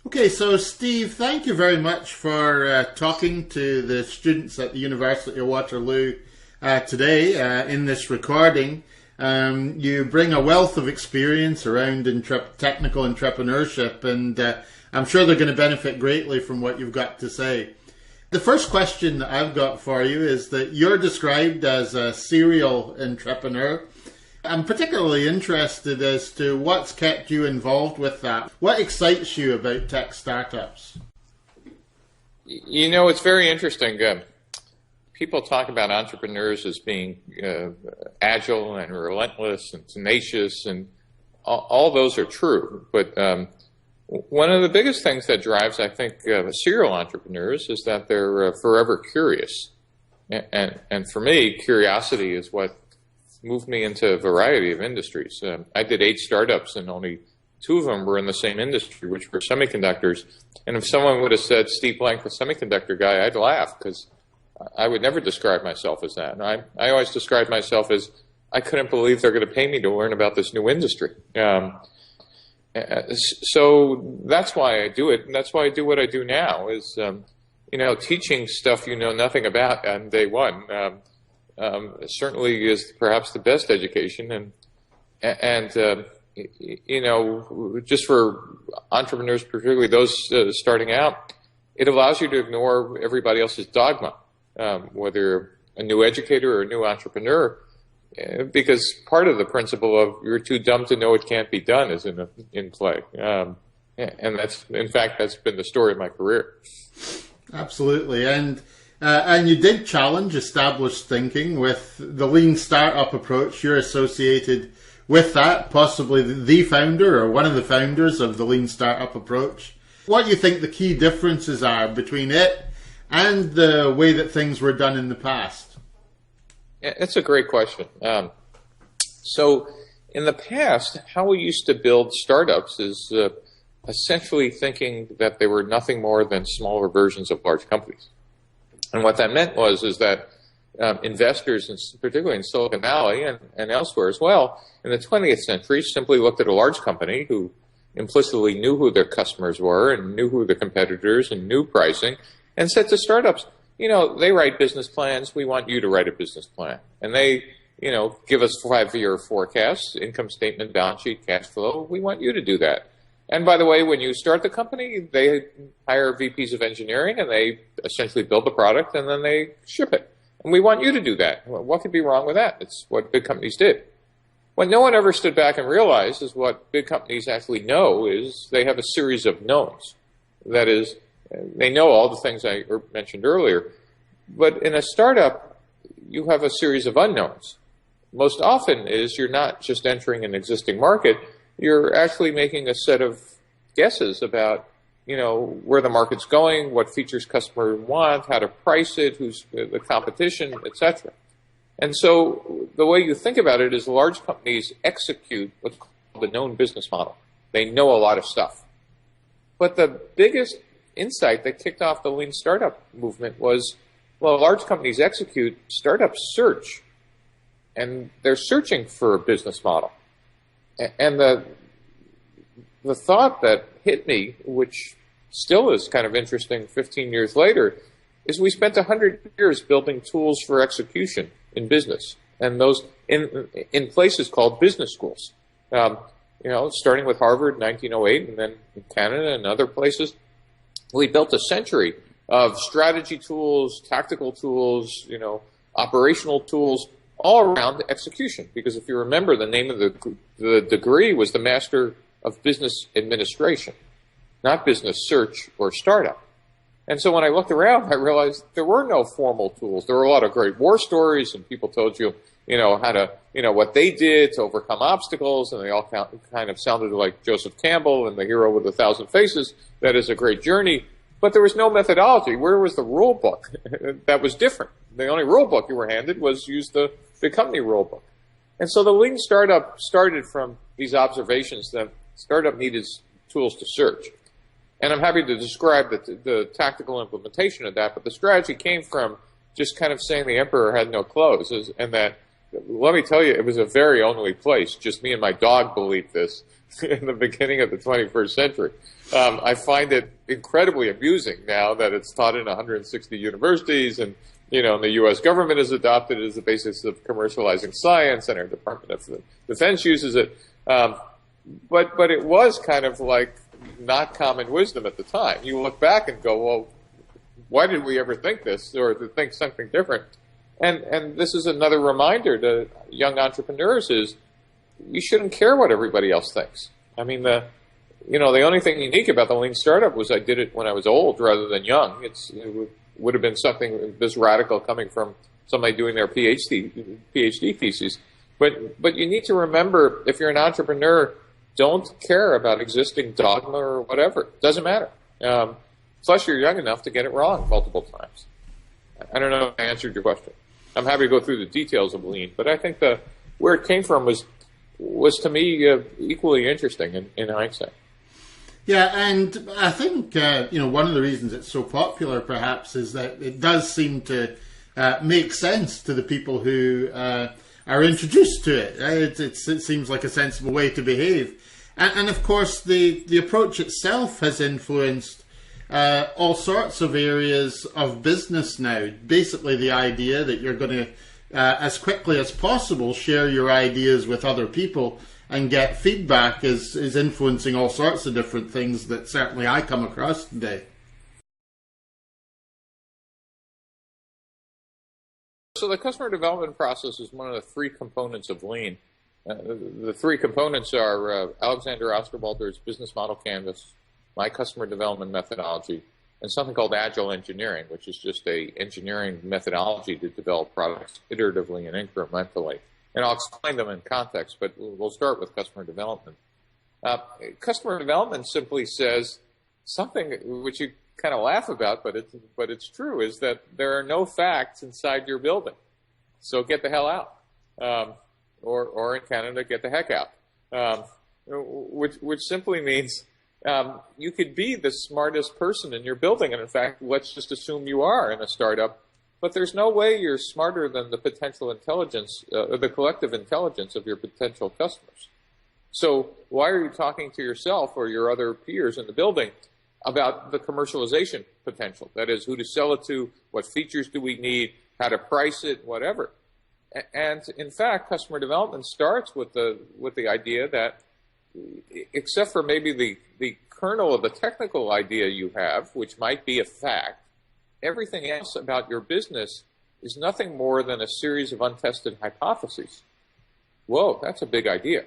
Okay, so Steve, thank you very much for talking to the students at the University of Waterloo today in this recording. You bring a wealth of experience around technical entrepreneurship, and I'm sure they're going to benefit greatly from what you've got to say. The first question that I've got for you is that you're described as a serial entrepreneur. I'm particularly interested as to what's kept you involved with that. What excites you about tech startups? You know, it's very interesting. People talk about entrepreneurs as being agile and relentless and tenacious, and all those are true. But one of the biggest things that drives, I think, serial entrepreneurs is that they're forever curious. And for me, curiosity is what moved me into a variety of industries. I did 8 startups, and only 2 of them were in the same industry, which were semiconductors. And if someone would have said Steve Blank, the semiconductor guy, I'd laugh, because I would never describe myself as that. And I always describe myself as, I couldn't believe they're going to pay me to learn about this new industry. So that's why I do it, and that's why I do what I do now, is teaching stuff you know nothing about on day one. Certainly is perhaps the best education, and just for entrepreneurs, particularly those starting out, it allows you to ignore everybody else's dogma, whether you're a new educator or a new entrepreneur, because part of the principle of you're too dumb to know it can't be done is in play, and that's been the story of my career. Absolutely, and you did challenge established thinking with the lean startup approach. You're associated with that, possibly the founder or one of the founders of the lean startup approach. What do you think the key differences are between it and the way that things were done in the past? It's a great question. So in the past, how we used to build startups is essentially thinking that they were nothing more than smaller versions of large companies. And what that meant is that investors, particularly in Silicon Valley and elsewhere as well, in the 20th century simply looked at a large company who implicitly knew who their customers were and knew who the competitors and knew pricing, and said to startups, they write business plans, we want you to write a business plan. And they, give us 5-year forecasts, income statement, balance sheet, cash flow, we want you to do that. And by the way, when you start the company, they hire VPs of engineering, and they essentially build the product, and then they ship it. And we want you to do that. Well, what could be wrong with that? It's what big companies did. What no one ever stood back and realized is what big companies actually know is they have a series of knowns. That is, they know all the things I mentioned earlier. But in a startup, you have a series of unknowns. Most often is you're not just entering an existing market, you're actually making a set of guesses about, where the market's going, what features customers want, how to price it, who's the competition, etc. And so the way you think about it is large companies execute what's called the known business model. They know a lot of stuff. But the biggest insight that kicked off the lean startup movement was, large companies execute, startups search. And they're searching for a business model. And the thought that hit me, which still is kind of interesting 15 years later, is we spent 100 years building tools for execution in business, and those in places called business schools. Starting with Harvard in 1908, and then in Canada and other places, we built a century of strategy tools, tactical tools, operational tools, all around execution. Because if you remember, the name of the degree was the Master of Business Administration, not business search or startup. And so when I looked around, I realized there were no formal tools. There were a lot of great war stories, and people told you, how to, what they did to overcome obstacles, and they all kind of sounded like Joseph Campbell and the Hero with 1,000 Faces. That is a great journey. But there was no methodology. Where was the rule book? That was different. The only rule book you were handed was use the company rule book. And so the lean startup started from these observations that startup needed tools to search. And I'm happy to describe the tactical implementation of that, but the strategy came from just kind of saying the emperor had no clothes, and that let me tell you, it was a very lonely place. Just me and my dog believed this in the beginning of the 21st century. I find it incredibly amusing now that it's taught in 160 universities, and the U.S. government has adopted it as the basis of commercializing science, and our Department of Defense uses it. But it was kind of like not common wisdom at the time. You look back and go, well, why did we ever think this, or to think something different? And this is another reminder to young entrepreneurs: is you shouldn't care what everybody else thinks. I mean, the only thing unique about the Lean Startup was I did it when I was old rather than young. It would have been something this radical coming from somebody doing their PhD thesis. But you need to remember, if you're an entrepreneur, don't care about existing dogma or whatever. It doesn't matter. Plus, you're young enough to get it wrong multiple times. I don't know if I answered your question. I'm happy to go through the details of Lean, but I think where it came from was to me equally interesting in hindsight. Yeah, and I think one of the reasons it's so popular, perhaps, is that it does seem to make sense to the people who are introduced to it. It seems like a sensible way to behave, and of course the approach itself has influenced all sorts of areas of business now. Basically, the idea that you're going to, as quickly as possible, share your ideas with other people and get feedback is influencing all sorts of different things that certainly I come across today. So the customer development process is one of the three components of Lean. The three components are Alexander Osterwalder's business model canvas, my customer development methodology, and something called agile engineering, which is just a engineering methodology to develop products iteratively and incrementally. And I'll explain them in context, but we'll start with customer development. Customer development simply says something which you kind of laugh about, but it's true, is that there are no facts inside your building. So get the hell out. Or in Canada, get the heck out. Which simply means you could be the smartest person in your building, and in fact, let's just assume you are in a startup, but there's no way you're smarter than the potential intelligence, or the collective intelligence of your potential customers. So why are you talking to yourself or your other peers in the building about the commercialization potential? That is, who to sell it to, what features do we need, how to price it, whatever. And in fact, customer development starts with the idea that, except for maybe the kernel of the technical idea you have, which might be a fact, everything else about your business is nothing more than a series of untested hypotheses. Whoa, that's a big idea.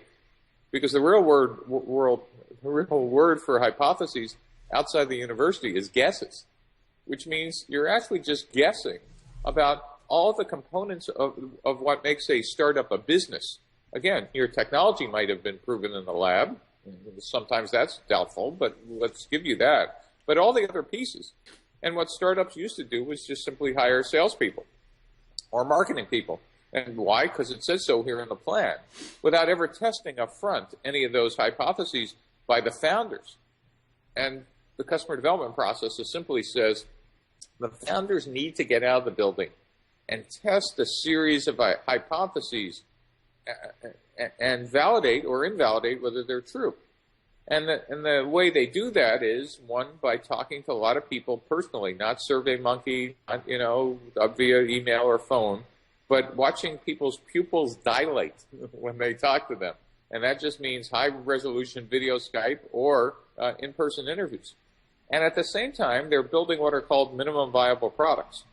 Because the real word for hypotheses outside the university is guesses, which means you're actually just guessing about all the components of what makes a startup a business. Again, your technology might have been proven in the lab. Sometimes that's doubtful, but let's give you that. But all the other pieces. And what startups used to do was just simply hire salespeople or marketing people. And why? Because it says so here in the plan, without ever testing up front any of those hypotheses by the founders. And the customer development process simply says the founders need to get out of the building and test a series of hypotheses and validate or invalidate whether they're true. And the way they do that is, one, by talking to a lot of people personally, not SurveyMonkey, not, via email or phone, but watching people's pupils dilate when they talk to them. And that just means high-resolution video Skype or in-person interviews. And at the same time, they're building what are called minimum viable products,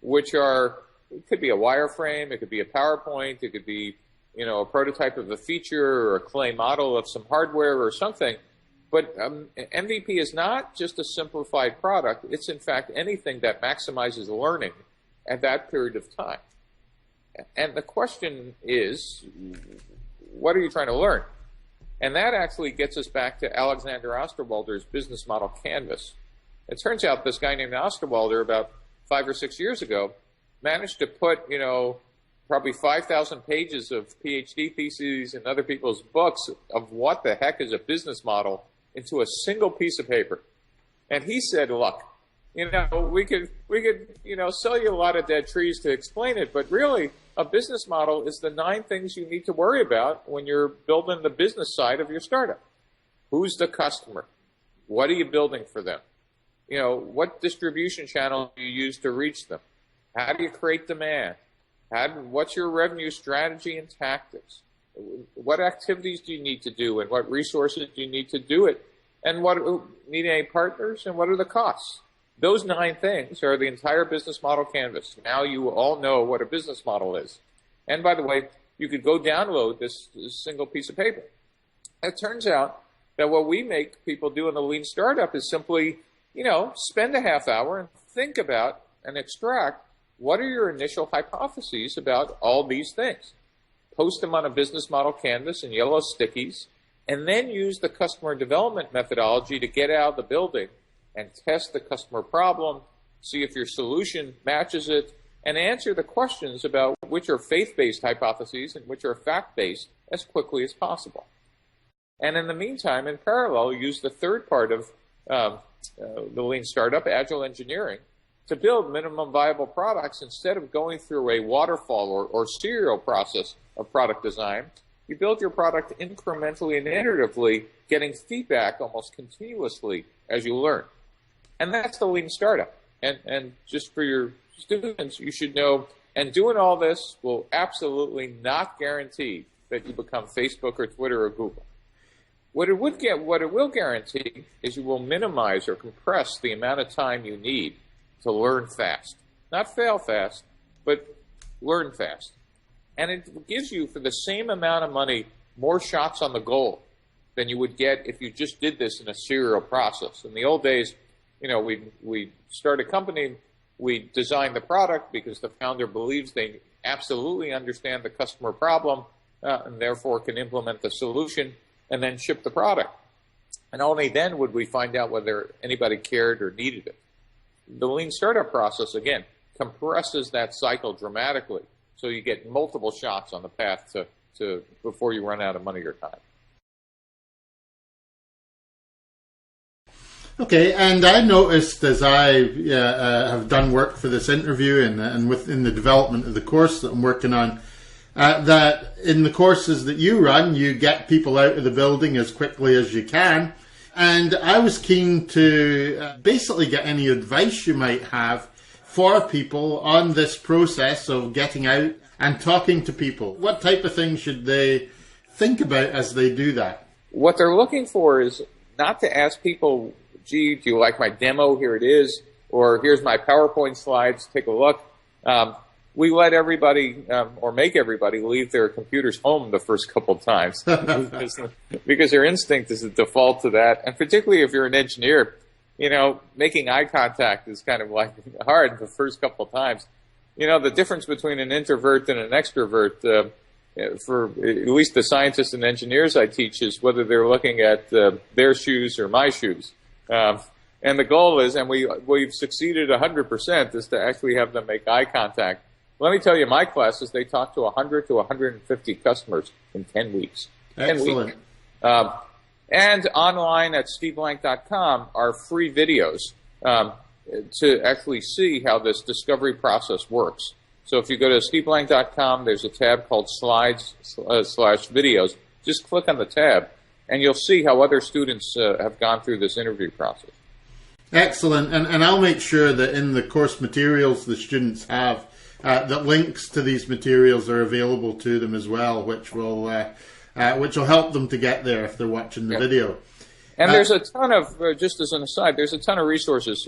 which are, it could be a wireframe, it could be a PowerPoint, it could be a prototype of a feature or a clay model of some hardware or something. But MVP is not just a simplified product. It's, in fact, anything that maximizes learning at that period of time. And the question is, what are you trying to learn? And that actually gets us back to Alexander Osterwalder's business model canvas. It turns out this guy named Osterwalder, about 5 or 6 years ago, managed to put, probably 5,000 pages of PhD theses and other people's books of what the heck is a business model into a single piece of paper. And he said, look, we could sell you a lot of dead trees to explain it, but really, a business model is the 9 things you need to worry about when you're building the business side of your startup. Who's the customer? What are you building for them? What distribution channel do you use to reach them? How do you create demand? What's your revenue strategy and tactics? What activities do you need to do, and what resources do you need to do it? And what need any partners, and what are the costs? Those 9 things are the entire business model canvas. Now you all know what a business model is. And by the way, you could go download this single piece of paper. It turns out that what we make people do in the lean startup is simply, spend a half hour and think about and extract what are your initial hypotheses about all these things. Post them on a business model canvas in yellow stickies, and then use the customer development methodology to get out of the building and test the customer problem, see if your solution matches it, and answer the questions about which are faith-based hypotheses and which are fact-based as quickly as possible. And in the meantime, in parallel, use the third part of the lean startup, agile engineering, to build minimum viable products. Instead of going through a waterfall or serial process of product design, you build your product incrementally and iteratively, getting feedback almost continuously as you learn. And that's the lean startup. And just for your students, you should know, and doing all this will absolutely not guarantee that you become Facebook or Twitter or Google. What it will guarantee is you will minimize or compress the amount of time you need to learn fast. Not fail fast, but learn fast. And it gives you, for the same amount of money, more shots on the goal than you would get if you just did this in a serial process. In the old days, we start a company, we design the product because the founder believes they absolutely understand the customer problem and therefore can implement the solution, and then ship the product. And only then would we find out whether anybody cared or needed it. The lean startup process, again, compresses that cycle dramatically, so you get multiple shots on the path to before you run out of money or time. Okay, and I noticed as I have done work for this interview and within the development of the course that I'm working on, that in the courses that you run, you get people out of the building as quickly as you can. And I was keen to basically get any advice you might have for people on this process of getting out and talking to people. What type of things should they think about as they do that? What they're looking for is not to ask people, gee, do you like my demo? Here it is. Or here's my PowerPoint slides. Take a look. We let everybody or make everybody leave their computers home the first couple of times because their instinct is to default to that. And particularly if you're an engineer, making eye contact is kind of like hard the first couple of times. The difference between an introvert and an extrovert, for at least the scientists and engineers I teach, is whether they're looking at their shoes or my shoes. And the goal is, and we've succeeded 100%, is to actually have them make eye contact. Let me tell you, my classes, they talk to 100 to 150 customers in 10 weeks. Excellent. 10 weeks. And online at steveblank.com are free videos to actually see how this discovery process works. So if you go to steveblank.com, there's a tab called slides/videos. Just click on the tab, and you'll see how other students have gone through this interview process. Excellent. And I'll make sure that in the course materials the students have, that links to these materials are available to them as well, which will help them to get there if they're watching the video. And there's a ton of, just as an aside, there's a ton of resources.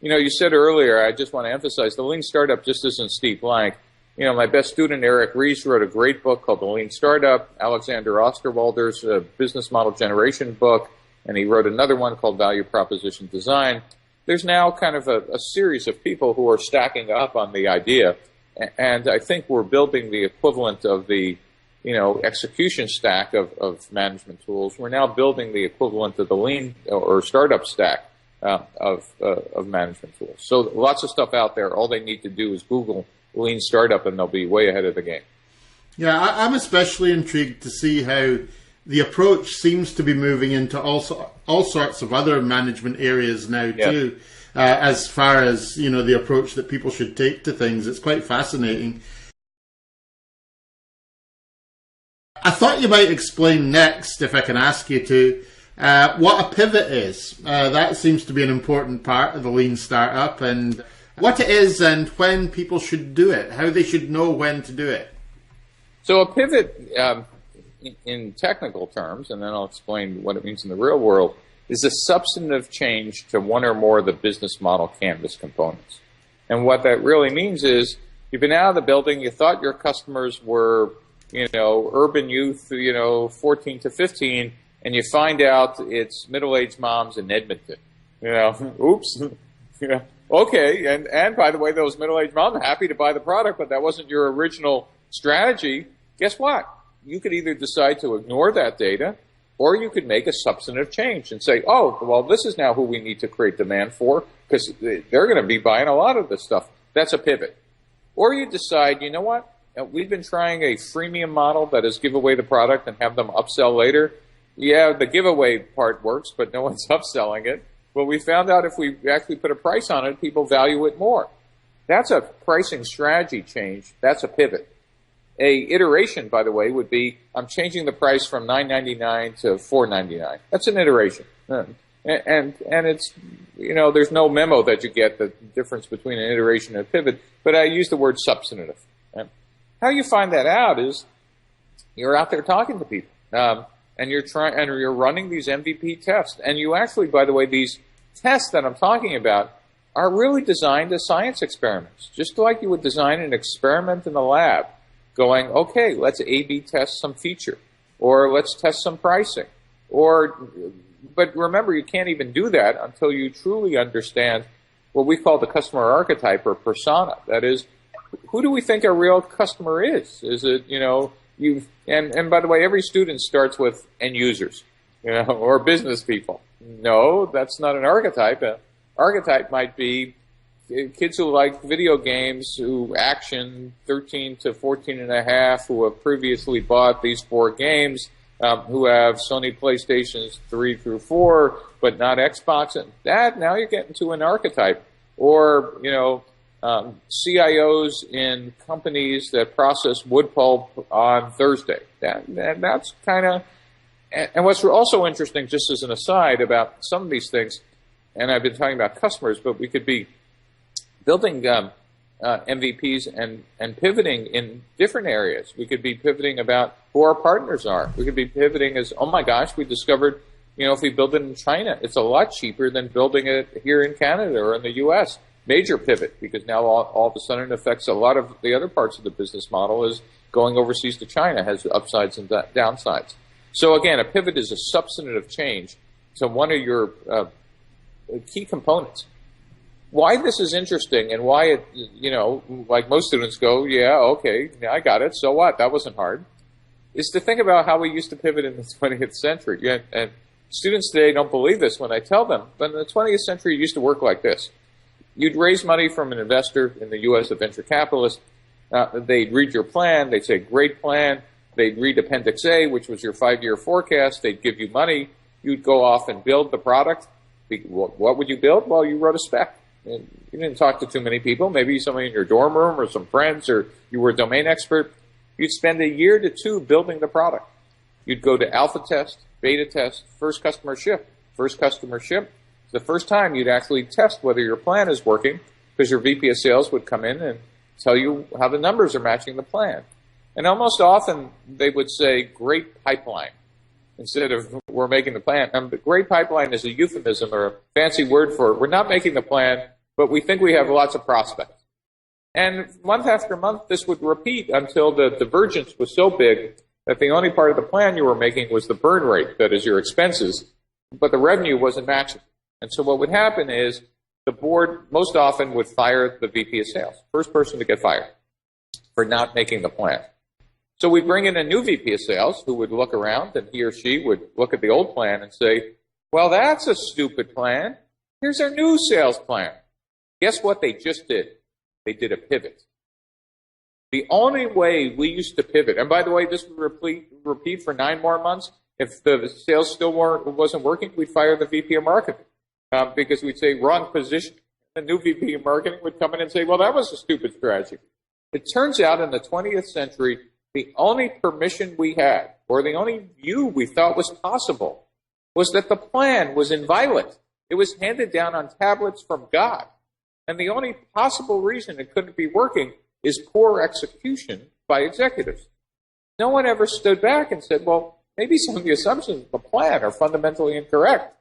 You said earlier, I just want to emphasize, the Lean Startup just isn't Steve Blank. My best student, Eric Ries, wrote a great book called The Lean Startup. Alexander Osterwalder's Business Model Generation book, and he wrote another one called Value Proposition Design. There's now kind of a series of people who are stacking up on the idea, and I think we're building the equivalent of the execution stack of management tools. We're now building the equivalent of the lean or startup stack of management tools. So lots of stuff out there. All they need to do is Google lean startup, and they'll be way ahead of the game. Yeah, I'm especially intrigued to see how the approach seems to be moving into all sorts of other management areas now too. As far as the approach that people should take to things, it's quite fascinating. I thought you might explain next, if I can ask you to, what a pivot is. That seems to be an important part of the lean startup, and what it is and when people should do it, how they should know when to do it. So a pivot, in technical terms, and then I'll explain what it means in the real world, is a substantive change to one or more of the business model canvas components. And what that really means is you've been out of the building, you thought your customers were, urban youth, 14 to 15, and you find out it's middle-aged moms in Edmonton. Oops. Okay, and by the way, those middle-aged moms are happy to buy the product, but that wasn't your original strategy. Guess what? You could either decide to ignore that data, or you could make a substantive change and say, oh, well, this is now who we need to create demand for, because they're going to be buying a lot of this stuff. That's a pivot. Or you decide, you know what? We've been trying a freemium model that is give away the product and have them upsell later. Yeah, the giveaway part works, but no one's upselling it. Well, we found out if we actually put a price on it, people value it more. That's a pricing strategy change. That's a pivot. A iteration, by the way, would be I'm changing the price from $9.99 to $4.99. That's an iteration. And it's, there's no memo that you get the difference between an iteration and a pivot, but I use the word substantive. How you find that out is you're out there talking to people, and you're running these MVP tests. And you actually, by the way, these tests that I'm talking about are really designed as science experiments, just like you would design an experiment in the lab. Going, okay, let's A/B test some feature, or let's test some pricing, but remember, you can't even do that until you truly understand what we call the customer archetype or persona. That is, who do we think our real customer is? Is it, and by the way, every student starts with end users, or business people. No, that's not an archetype. An archetype might be kids who like video games, who action 13 to 14 and a half, who have previously bought these 4 games, who have Sony PlayStations 3 through 4, but not Xbox. And that, now you're getting to an archetype. Or, CIOs in companies that process wood pulp on Thursday. That's kind of, and what's also interesting, just as an aside about some of these things, and I've been talking about customers, but we could be building MVPs and pivoting in different areas. We could be pivoting about who our partners are. We could be pivoting as, oh my gosh, we discovered, if we build it in China, it's a lot cheaper than building it here in Canada or in the U.S. Major pivot, because now all of a sudden it affects a lot of the other parts of the business model. Is going overseas to China has upsides and downsides. So again, a pivot is a substantive change to one of your key components. Why this is interesting and why it, like most students go, yeah, okay, I got it, so what? That wasn't hard, is to think about how we used to pivot in the 20th century. And students today don't believe this when I tell them, but in the 20th century, it used to work like this. You'd raise money from an investor, in the U.S., a venture capitalist. They'd read your plan. They'd say, great plan. They'd read Appendix A, which was your 5-year forecast. They'd give you money. You'd go off and build the product. What would you build? Well, you wrote a spec. You didn't talk to too many people, maybe somebody in your dorm room or some friends, or you were a domain expert. You'd spend 1 year to 2 building the product. You'd go to alpha test, beta test, first customer ship. First customer ship, the first time you'd actually test whether your plan is working, because your VP of sales would come in and tell you how the numbers are matching the plan. And almost often they would say, great pipeline, instead of we're making the plan. The great pipeline is a euphemism or a fancy word for we're not making the plan, but we think we have lots of prospects. And month after month, this would repeat until the divergence was so big that the only part of the plan you were making was the burn rate, that is your expenses, but the revenue wasn't matching. And so what would happen is the board most often would fire the VP of sales, first person to get fired, for not making the plan. So we'd bring in a new VP of sales who would look around, and he or she would look at the old plan and say, well, that's a stupid plan. Here's our new sales plan. Guess what they just did? They did a pivot. The only way we used to pivot, and by the way, this would repeat for 9 more months. If the sales still wasn't working, we'd fire the VP of marketing because we'd say wrong position. The new VP of marketing would come in and say, well, that was a stupid strategy. It turns out in the 20th century, The only permission we had, or the only view we thought was possible, was that the plan was inviolate. It was handed down on tablets from God. And the only possible reason it couldn't be working is poor execution by executives. No one ever stood back and said, well, maybe some of the assumptions of the plan are fundamentally incorrect.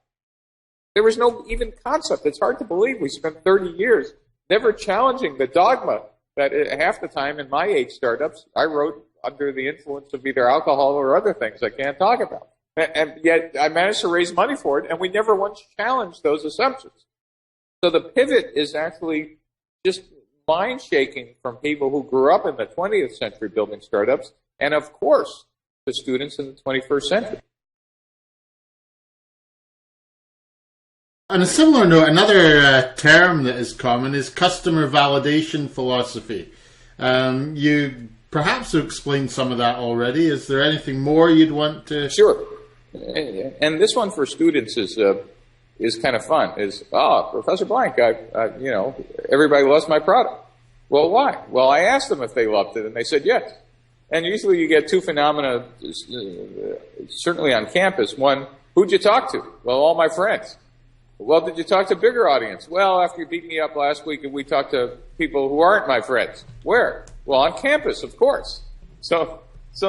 There was no even concept. It's hard to believe we spent 30 years never challenging the dogma that half the time in my 8 startups, I wrote under the influence of either alcohol or other things I can't talk about. And yet I managed to raise money for it, and we never once challenged those assumptions. So the pivot is actually just mind-shaking from people who grew up in the 20th century building startups, and of course, the students in the 21st century. On a similar note, another term that is common is customer validation philosophy. You perhaps have explained some of that already. Is there anything more you'd want to? Sure. And this one for students is kind of fun. Professor Blank, everybody loves my product. Well, why? Well, I asked them if they loved it, and they said yes. And usually you get 2 phenomena, certainly on campus. One, who'd you talk to? Well, all my friends. Well, did you talk to a bigger audience? Well, after you beat me up last week, we talked to people who aren't my friends. Where? Well, on campus, of course. So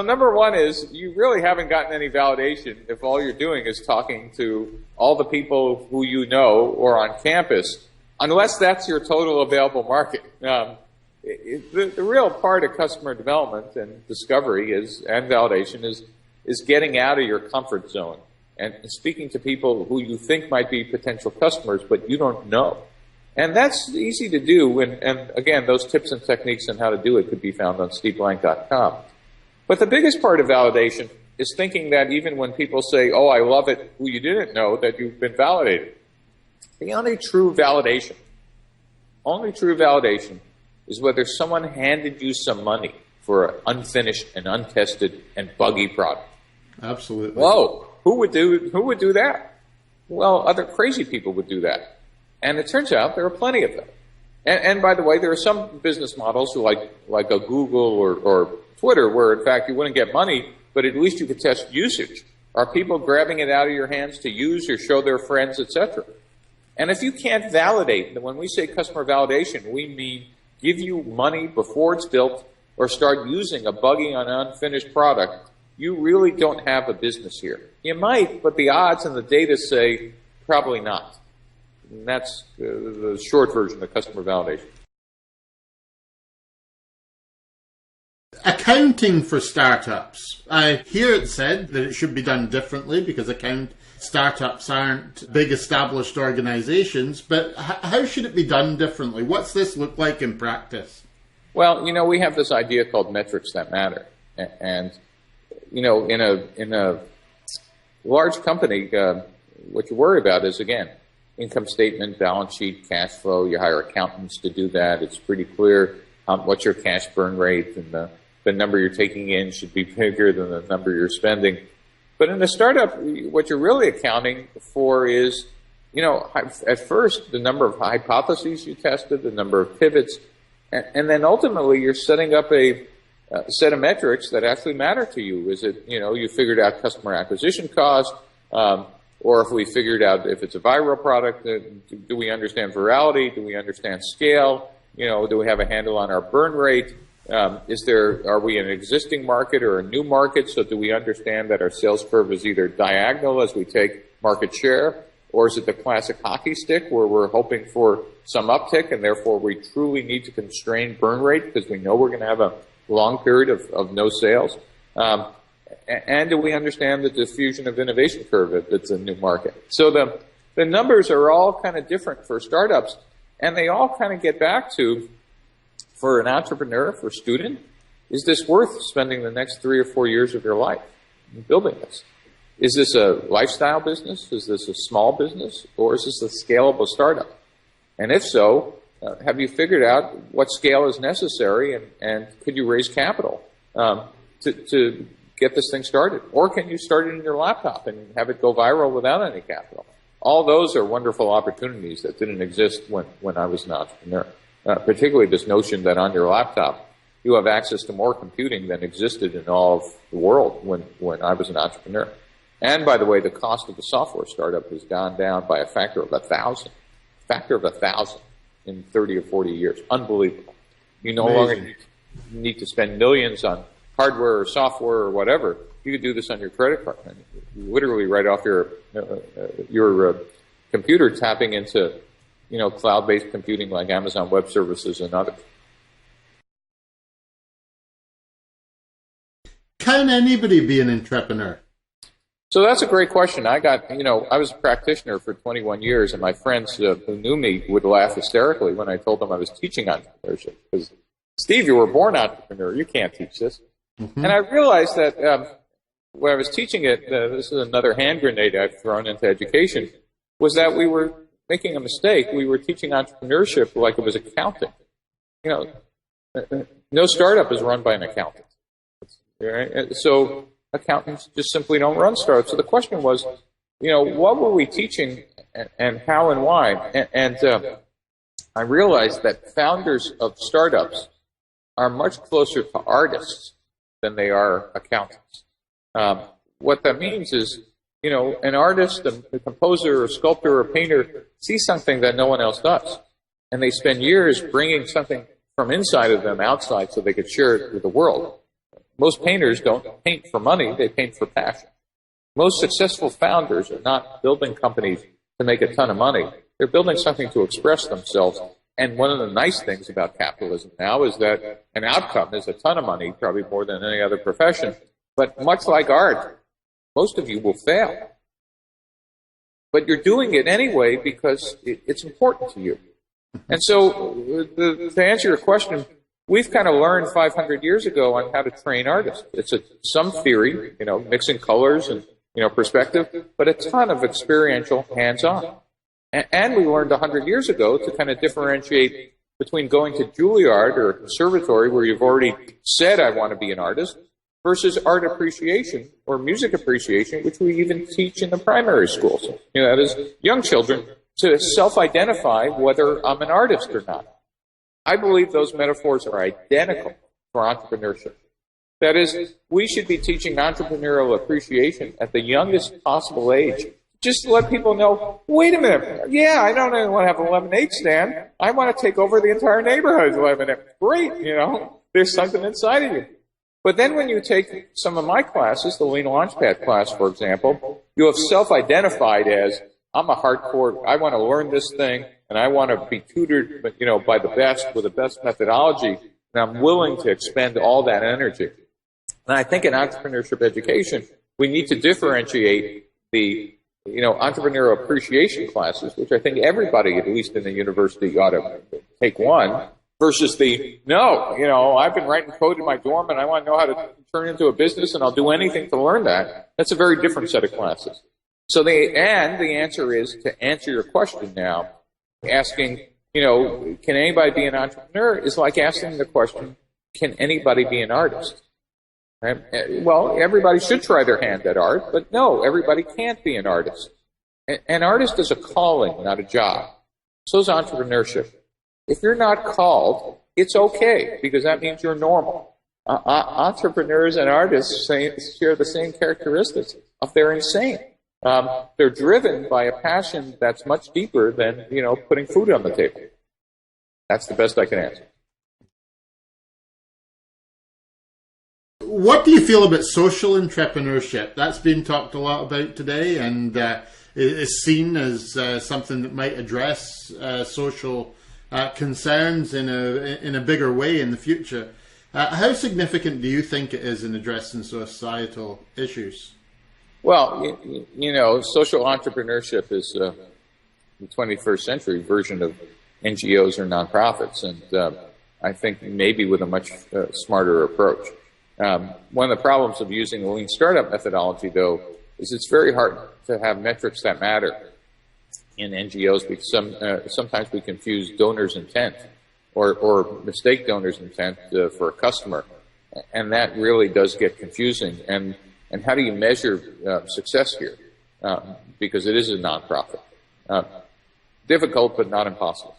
number one is you really haven't gotten any validation if all you're doing is talking to all the people who you know or on campus, unless that's your total available market. The real part of customer development and discovery and validation is getting out of your comfort zone and speaking to people who you think might be potential customers, but you don't know. And that's easy to do. And again, those tips and techniques on how to do it could be found on steveblank.com. But the biggest part of validation is thinking that even when people say, oh, I love it, who you didn't know, that you've been validated. The only true validation is whether someone handed you some money for an unfinished and untested and buggy product. Absolutely. Whoa, who would do that? Well, other crazy people would do that. And it turns out there are plenty of them. And by the way, there are some business models like a Google or Twitter where, in fact, you wouldn't get money, but at least you could test usage. Are people grabbing it out of your hands to use or show their friends, etc.? And if you can't validate, when we say customer validation, we mean give you money before it's built or start using a buggy and unfinished product, you really don't have a business here. You might, but the odds and the data say probably not. And that's the short version of customer validation. Accounting for startups. I hear it said that it should be done differently because startups aren't big established organizations, but how should it be done differently? What's this look like in practice? Well, we have this idea called metrics that matter. And, in a large company, what you worry about is, again, income statement, balance sheet, cash flow. You hire accountants to do that. It's pretty clear what's your cash burn rate, and the number you're taking in should be bigger than the number you're spending. But in a startup, what you're really accounting for is, at first, the number of hypotheses you tested, the number of pivots, and then ultimately you're setting up a set of metrics that actually matter to you. Is it, you figured out customer acquisition cost, or if we figured out if it's a viral product, do we understand virality? Do we understand scale? Do we have a handle on our burn rate? Are we in an existing market or a new market? So do we understand that our sales curve is either diagonal as we take market share, or is it the classic hockey stick where we're hoping for some uptick and therefore we truly need to constrain burn rate because we know we're going to have a long period of no sales? And do we understand the diffusion of innovation curve if it's a new market? So the numbers are all kind of different for startups, and they all kind of get back to, for an entrepreneur, for a student, is this worth spending the next 3 or 4 years of your life building this? Is this a lifestyle business? Is this a small business? Or is this a scalable startup? And if so, have you figured out what scale is necessary and could you raise capital to get this thing started? Or can you start it in your laptop and have it go viral without any capital? All those are wonderful opportunities that didn't exist when I was an entrepreneur. Particularly this notion that on your laptop, you have access to more computing than existed in all of the world when I was an entrepreneur. And by the way, the cost of a software startup has gone down by a factor of 1,000. Factor of 1,000 in 30 or 40 years. Unbelievable. You no longer need to spend millions on hardware or software or whatever. You could do this on your credit card. And literally right off your computer, tapping into, cloud-based computing like Amazon Web Services and others. Can anybody be an entrepreneur? So that's a great question. I was a practitioner for 21 years, and my friends who knew me would laugh hysterically when I told them I was teaching entrepreneurship. Because, Steve, you were a born entrepreneur. You can't teach this. Mm-hmm. And I realized that when I was teaching it, this is another hand grenade I've thrown into education, was that we were making a mistake. We were teaching entrepreneurship like it was accounting. No startup is run by an accountant. Right? So accountants just simply don't run startups. So the question was, what were we teaching and how and why? And I realized that founders of startups are much closer to artists than they are accountants. What that means is, an artist, a composer, a sculptor, or a painter sees something that no one else does. And they spend years bringing something from inside of them outside so they could share it with the world. Most painters don't paint for money, they paint for passion. Most successful founders are not building companies to make a ton of money. They're building something to express themselves. And one of the nice things about capitalism now is that an outcome is a ton of money, probably more than any other profession. But much like art, most of you will fail. But you're doing it anyway because it's important to you. And so, to answer your question, we've kind of learned 500 years ago on how to train artists. It's some theory, mixing colors and, perspective, but a ton of experiential hands-on. And we learned 100 years ago to kind of differentiate between going to Juilliard or a conservatory where you've already said, I want to be an artist, versus art appreciation or music appreciation, which we even teach in the primary schools. That is, young children to self-identify whether I'm an artist or not. I believe those metaphors are identical for entrepreneurship. That is, we should be teaching entrepreneurial appreciation at the youngest possible age. Just to let people know, wait a minute, yeah, I don't want to have a lemonade stand. I want to take over the entire neighborhood's lemonade. Great, there's something inside of you. But then when you take some of my classes, the Lean Launchpad class, for example, you have self-identified as, I'm a hardcore, I want to learn this thing, and I want to be tutored, by the best, with the best methodology, and I'm willing to expend all that energy. And I think in entrepreneurship education, we need to differentiate the, entrepreneurial appreciation classes, which I think everybody, at least in the university, ought to take one, versus the, I've been writing code in my dorm, and I want to know how to turn into a business, and I'll do anything to learn that. That's a very different set of classes. So the answer is, to answer your question now, asking, can anybody be an entrepreneur is like asking the question, can anybody be an artist? Right? Well, everybody should try their hand at art, but no, everybody can't be an artist. An artist is a calling, not a job. So is entrepreneurship. If you're not called, it's okay, because that means you're normal. Entrepreneurs and artists share the same characteristics of they're insane. They're driven by a passion that's much deeper than, putting food on the table. That's the best I can answer. What do you feel about social entrepreneurship? That's been talked a lot about today, and is seen as something that might address social concerns in a bigger way in the future. How significant do you think it is in addressing societal issues? Well, social entrepreneurship is the 21st century version of NGOs or nonprofits, and I think maybe with a much smarter approach. One of the problems of using the lean startup methodology, though, is it's very hard to have metrics that matter in NGOs, because sometimes we confuse donors' intent or mistake donors' intent for a customer, and that really does get confusing. And how do you measure success here? Because it is a nonprofit. Difficult, but not impossible.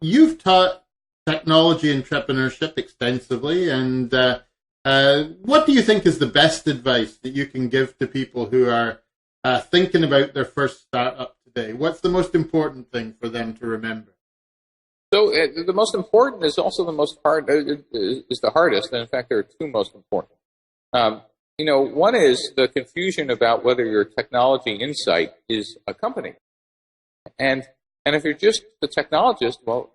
you've taught technology entrepreneurship extensively, and what do you think is the best advice that you can give to people who are thinking about their first startup today? What's the most important thing for them to remember? So the most important is also the most hard, is the hardest, and in fact there are two most important. One is the confusion about whether your technology insight is a company. And if you're just the technologist, well,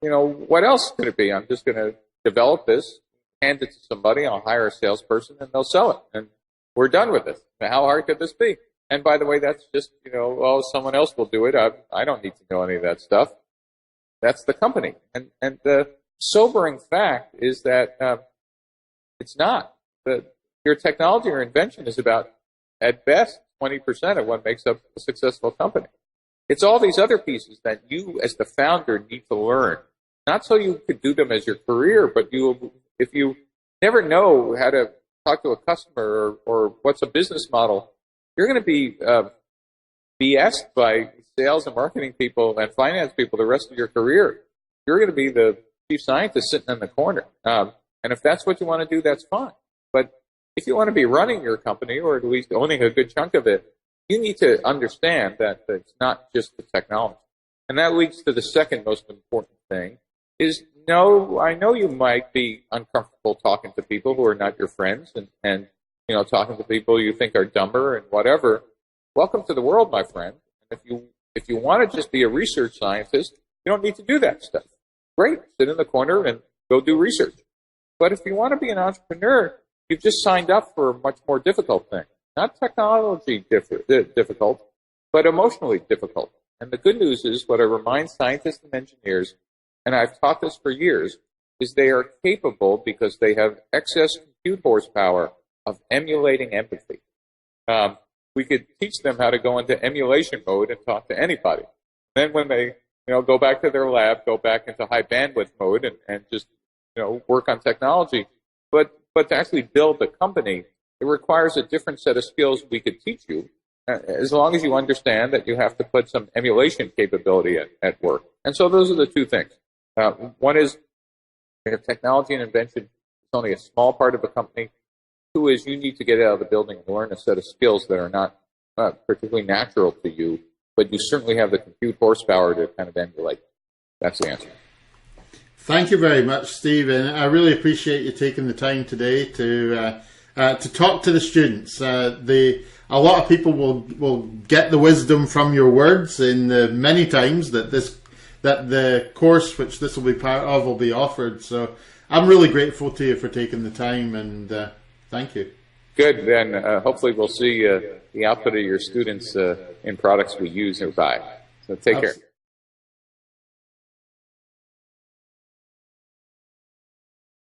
what else could it be? I'm just going to develop this, hand it to somebody, I'll hire a salesperson, and they'll sell it. And we're done with it. How hard could this be? And by the way, that's just, someone else will do it. I don't need to know any of that stuff. That's the company. And the sobering fact is that it's not. Your technology or invention is about, at best, 20% of what makes up a successful company. It's all these other pieces that you, as the founder, need to learn. Not so you could do them as your career, but if you never know how to talk to a customer or what's a business model, you're going to be BS'd by sales and marketing people and finance people the rest of your career. You're going to be the chief scientist sitting in the corner. And if that's what you want to do, that's fine. But if you want to be running your company, or at least owning a good chunk of it, you need to understand that it's not just the technology. And that leads to the second most important thing is, I know you might be uncomfortable talking to people who are not your friends and talking to people you think are dumber and whatever. Welcome to the world, my friend. And if you want to just be a research scientist, you don't need to do that stuff. Great. Sit in the corner and go do research. But if you want to be an entrepreneur, you've just signed up for a much more difficult thing. Not technology difficult, but emotionally difficult. And the good news is, what I remind scientists and engineers, and I've taught this for years, is they are capable, because they have excess compute horsepower, of emulating empathy. We could teach them how to go into emulation mode and talk to anybody. Then when they go back to their lab, go back into high bandwidth mode and just work on technology. But to actually build a company, it requires a different set of skills we could teach you, as long as you understand that you have to put some emulation capability at work. And so those are the two things. One is, technology and invention is only a small part of a company. Two is, you need to get out of the building and learn a set of skills that are not particularly natural to you, but you certainly have the compute horsepower to kind of emulate. That's the answer. Thank you very much, Steve. And I really appreciate you taking the time today to talk to the students. A lot of people will get the wisdom from your words in the many times that the course which this will be part of will be offered. So I'm really grateful to you for taking the time, and thank you. Good. Then hopefully we'll see the output of your students in products we use or buy. So take care.